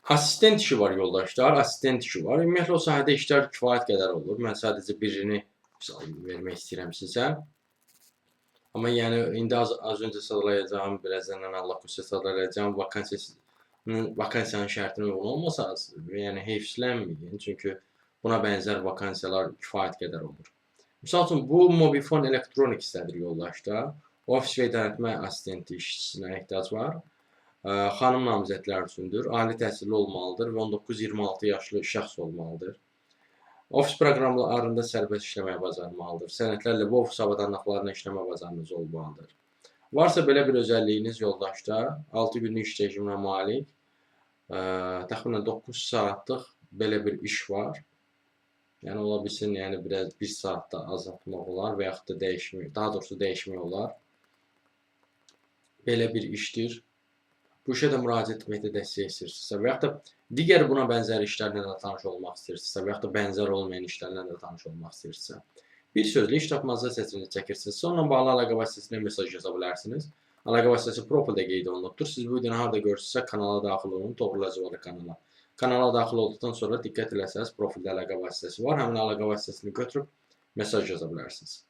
Assistent işi var yoldaşlar, assistent işi var. Ümumiyyətlə o sahədə işlər kifayət qədər olur. Mən sadəcə birini misal vermək istəyirəm sizə. Amma yəni indi az öncə sadalayacağım, birazdan Allah qoysa sadalayacağım vakansiyanın şərtinə uyğun olmasanız, yəni heyfsilənməyin. Çünki buna bənzər vakansiyalar kifayət qədər olur. Misal üçün, bu Mobifon Electronics'dədir yoldaşlar. Ofis və idarəetmə assistenti işçisinə ehtiyac var. Xanım namizədlər üçündür. Ali təhsilli olmalıdır və 19-26 yaşlı şəxs olmalıdır. Ofis proqramlarında sərbəst işləməyə bacarmalıdır. Sənədlərlə və ofis avadanlıqlarına işləmə bacarığınız olmalıdır. Varsa belə bir özəlliyiniz yoldaşlar, 6 günlük iş rejiminə malik, təxminən 9 saatlıq belə bir iş var. Yəni ola bilsin, yəni biraz 1 saatda azaltmaq olar və yaxud da dəyişmək, daha doğrusu dəyişmək olar. Belə bir işdir. Bu işə də müraciət etməkdə dəstək istəyirsinizsə və yaxud da digər buna bənzər işlərlə də tanış olmaq istəyirsinizsə və yaxud da bənzər olmayan işlərlə də tanış olmaq istəyirsinizsə, bir sözlə iş tapmazda seçeneğini çəkirsiniz. Onunla bağlı əlaqə vasitəsilə mesaj yaza bilərsiniz. Əlaqə vasitəsi profildə qeyd olunubdur. Siz bu videonu harda görürsünüzsə kanala daxil olun, doğrulayacaq kanala. Kanala daxil olduqdan sonra diqqət eləsəniz profildə əlaqə vasitəsi var. Həmin əlaqə vasitəsini götürüb mesaj yaza bilərsiniz.